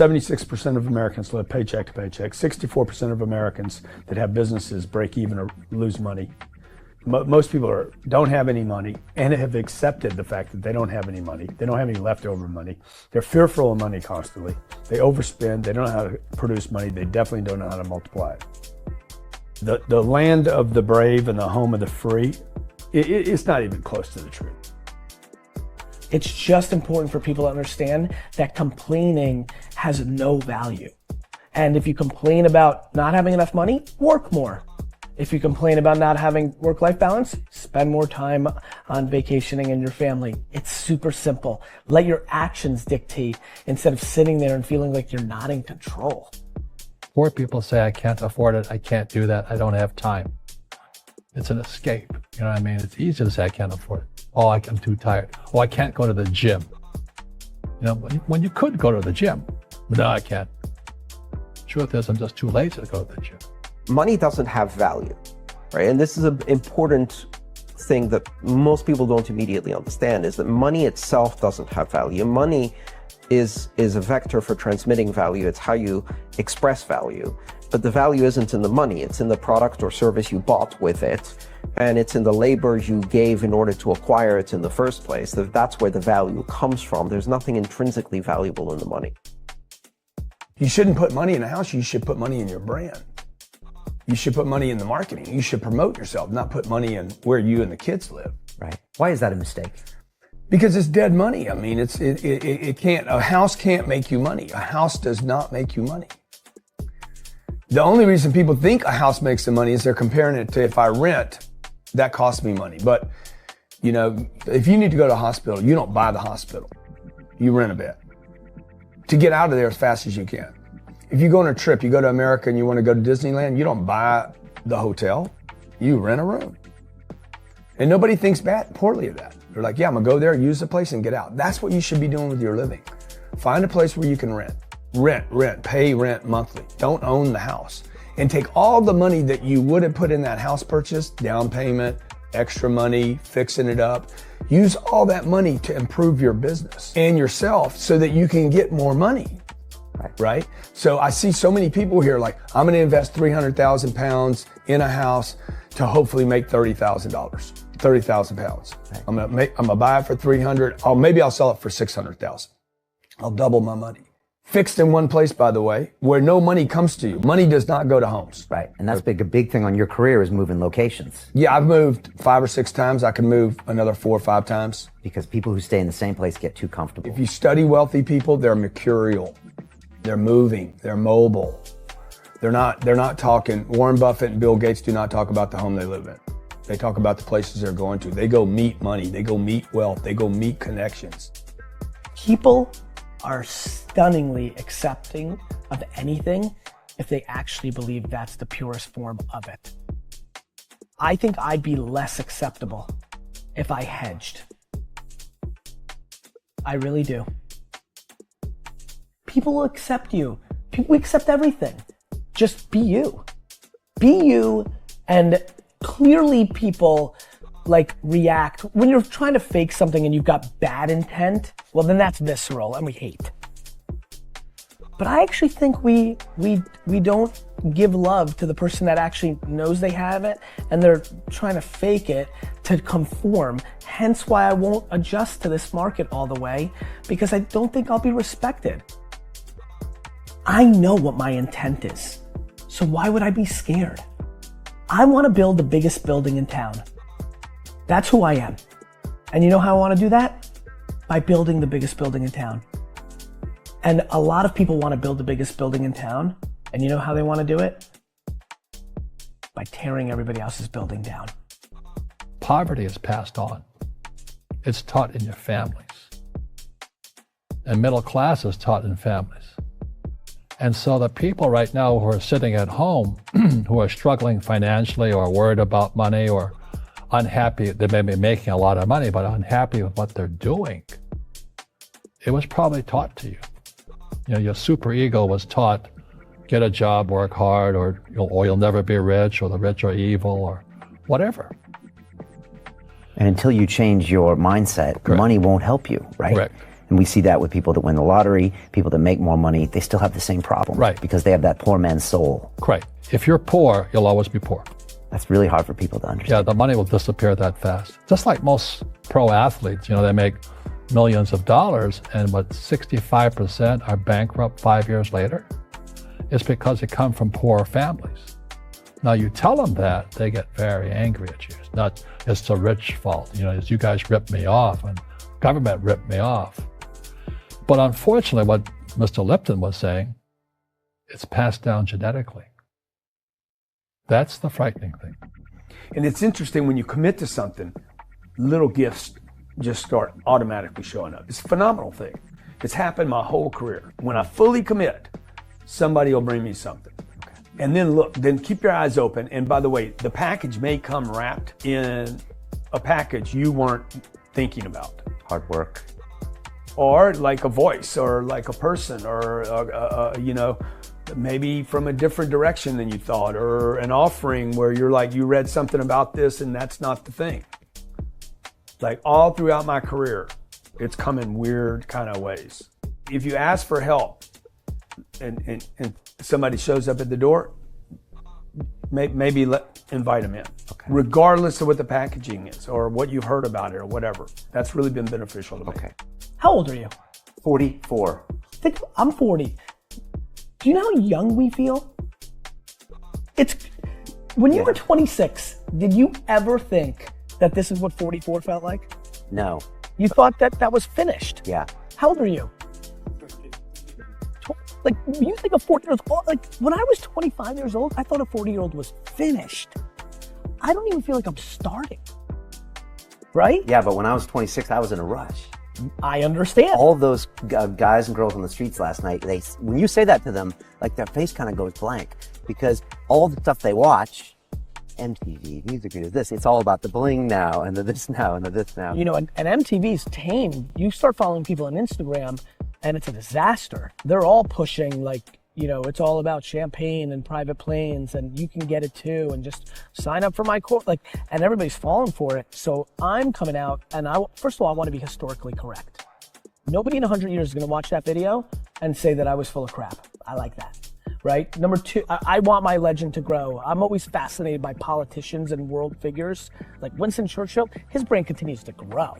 76% of Americans live paycheck to paycheck. 64% of Americans that have businesses break even or lose money. Most people don't have any money and have accepted the fact that they don't have any money. They don't have any leftover money. They're fearful of money constantly. They overspend. They don't know how to produce money. They definitely don't know how to multiply it. The land of the brave and the home of the free, it's not even close to the truth. It's just important for people to understand that complaining has no value. And if you complain about not having enough money, work more. If you complain about not having work-life balance, spend more time on vacationing and your family. It's super simple. Let your actions dictate instead of sitting there and feeling like you're not in control. Poor people say, I can't afford it, I can't do that, I don't have time. It's an escape, you know what I mean? It's easy to say I can't afford it. Oh, I'm too tired. Oh, I can't go to the gym. You know, when you could go to the gym, but no, I can't. Truth is, I'm just too lazy to go to the gym. Money doesn't have value, right? And this is an important thing that most people don't immediately understand, is that money itself doesn't have value. Money is a vector for transmitting value. It's how you express value. But the value isn't in the money, it's in the product or service you bought with it. And it's in the labor you gave in order to acquire it in the first place. That's where the value comes from. There's nothing intrinsically valuable in the money. You shouldn't put money in a house, you should put money in your brand. You should put money in the marketing. You should promote yourself, not put money in where you and the kids live. Right. Why is that a mistake? Because it's dead money. I mean, it can't, a house can't make you money. A house does not make you money. The only reason people think a house makes them money is they're comparing it to, if I rent, that costs me money. But, you know, if you need to go to a hospital, you don't buy the hospital. You rent a bed to get out of there as fast as you can. If you go on a trip, you go to America and you want to go to Disneyland, you don't buy the hotel, you rent a room. And nobody thinks poorly of that. They're like, yeah, I'm gonna go there, use the place and get out. That's what you should be doing with your living. Find a place where you can rent, pay rent monthly. Don't own the house. And take all the money that you would have put in that house purchase, down payment, extra money, fixing it up. Use all that money to improve your business and yourself so that you can get more money. Right? So I see so many people here like, I'm going to invest 300,000 pounds in a house to hopefully make $30,000, 30,000 pounds. Right. I'm going to buy it for 300. Maybe I'll sell it for 600,000. I'll double my money. Fixed in one place, by the way, where no money comes to you. Money does not go to homes. Right. And that's a big thing on your career is moving locations. Yeah, I've moved 5 or 6 times. I can move another 4 or 5 times. Because people who stay in the same place get too comfortable. If you study wealthy people, they're mercurial. They're moving, they're mobile. They're not talking, Warren Buffett and Bill Gates do not talk about the home they live in. They talk about the places they're going to. They go meet money, they go meet wealth, they go meet connections. People are stunningly accepting of anything if they actually believe that's the purest form of it. I think I'd be less acceptable if I hedged. I really do. People will accept you. People accept everything. Just be you. Be you, and clearly people like react. When you're trying to fake something and you've got bad intent, well then that's visceral and we hate. But I actually think we don't give love to the person that actually knows they have it and they're trying to fake it to conform. Hence why I won't adjust to this market all the way, because I don't think I'll be respected. I know what my intent is, so why would I be scared? I want to build the biggest building in town. That's who I am. And you know how I want to do that? By building the biggest building in town. And a lot of people want to build the biggest building in town, and you know how they want to do it? By tearing everybody else's building down. Poverty is passed on. It's taught in your families. And middle class is taught in families. And so the people right now who are sitting at home, who are struggling financially or worried about money or unhappy, they may be making a lot of money, but unhappy with what they're doing, it was probably taught to you. You know, your superego was taught, get a job, work hard, or you'll never be rich, or the rich are evil, or whatever. And until you change your mindset, Correct. Money won't help you, right? Correct. And we see that with people that win the lottery, people that make more money, they still have the same problem. Right. Because they have that poor man's soul. Right. If you're poor, you'll always be poor. That's really hard for people to understand. Yeah, the money will disappear that fast. Just like most pro athletes, they make millions of dollars, and 65% are bankrupt 5 years later. It's because they come from poor families. Now you tell them that, they get very angry at you. It's the rich fault. You guys ripped me off and government ripped me off. But unfortunately, what Mr. Lipton was saying, it's passed down genetically. That's the frightening thing. And it's interesting when you commit to something, little gifts just start automatically showing up. It's a phenomenal thing. It's happened my whole career. When I fully commit, somebody will bring me something. And then keep your eyes open. And by the way, the package may come wrapped in a package you weren't thinking about. Hard work. Or like a voice, or like a person, or maybe from a different direction than you thought, or an offering where you're like, you read something about this and that's not the thing. Like all throughout my career, it's come in weird kind of ways. If you ask for help and somebody shows up at the door, maybe invite them in. Okay. Regardless of what the packaging is or what you've heard about it or whatever. That's really been beneficial to me. Okay. How old are you? 44. I'm 40. Do you know how young we feel? When you were 26, did you ever think that this is what 44 felt like? No. You thought that was finished? Yeah. How old are you? Like, you think a 40-year-old, like, when I was 25 years old, I thought a 40-year-old was finished. I don't even feel like I'm starting. Right? Yeah, but when I was 26, I was in a rush. I understand. All of those guys and girls on the streets last night, when you say that to them, like their face kind of goes blank, because all the stuff they watch, MTV, music videos, this, it's all about the bling now, and the this now, and the this now. And MTV's tame. You start following people on Instagram, and it's a disaster. They're all pushing, like, it's all about champagne and private planes, and you can get it too, and just sign up for my course, and everybody's falling for it. So I'm coming out, and first of all, I want to be historically correct. Nobody in 100 years is going to watch that video and say that I was full of crap. I like that, right? Number two, I want my legend to grow. I'm always fascinated by politicians and world figures. Like Winston Churchill, his brain continues to grow,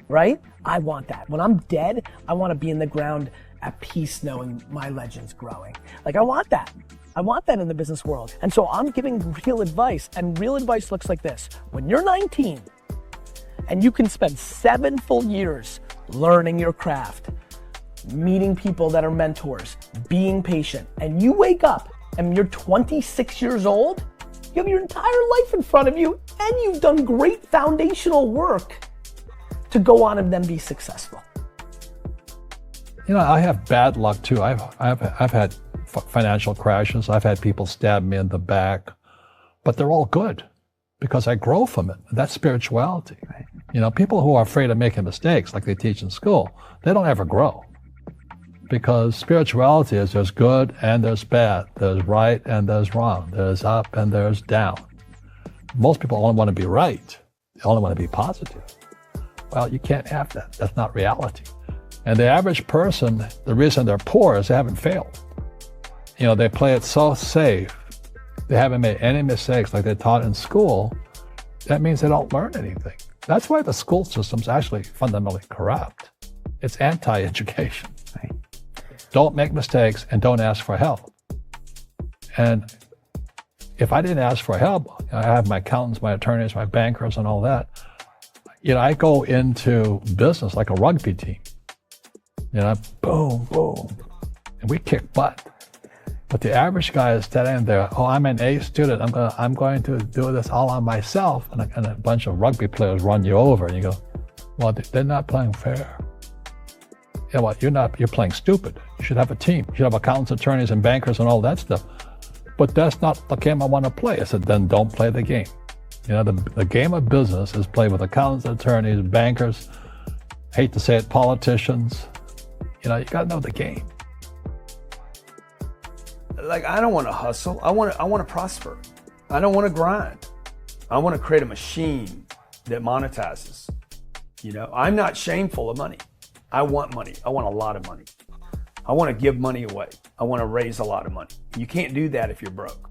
right? I want that. When I'm dead, I want to be in the ground at peace knowing my legend's growing. Like, I want that. I want that in the business world. And so I'm giving real advice, and real advice looks like this. When you're 19 and you can spend 7 full years learning your craft, meeting people that are mentors, being patient, and you wake up and you're 26 years old, you have your entire life in front of you, and you've done great foundational work to go on and then be successful. I have bad luck too. I've had financial crashes. I've had people stab me in the back, but they're all good because I grow from it. That's spirituality. Right. People who are afraid of making mistakes, like they teach in school, they don't ever grow, because spirituality is there's good and there's bad, there's right and there's wrong, there's up and there's down. Most people only want to be right. They only want to be positive. Well, you can't have that. That's not reality. And the average person, the reason they're poor is they haven't failed. They play it so safe. They haven't made any mistakes like they taught in school. That means they don't learn anything. That's why the school system's actually fundamentally corrupt. It's anti-education. Right. Don't make mistakes and don't ask for help. And if I didn't ask for help, I have my accountants, my attorneys, my bankers, and all that. I go into business like a rugby team. Boom, boom. And we kick butt. But the average guy is standing there, I'm an A student, I'm going to do this all on myself. And a bunch of rugby players run you over, and you go, well, they're not playing fair. Yeah, well, you're playing stupid. You should have a team. You should have accountants, attorneys, and bankers and all that stuff. But that's not the game I want to play. I said, then don't play the game. The game of business is played with accountants, attorneys, bankers, hate to say it, politicians. You got to know the game. Like, I don't want to hustle. I want to prosper. I don't want to grind. I want to create a machine that monetizes. I'm not shameful of money. I want money. I want a lot of money. I want to give money away. I want to raise a lot of money. You can't do that if you're broke.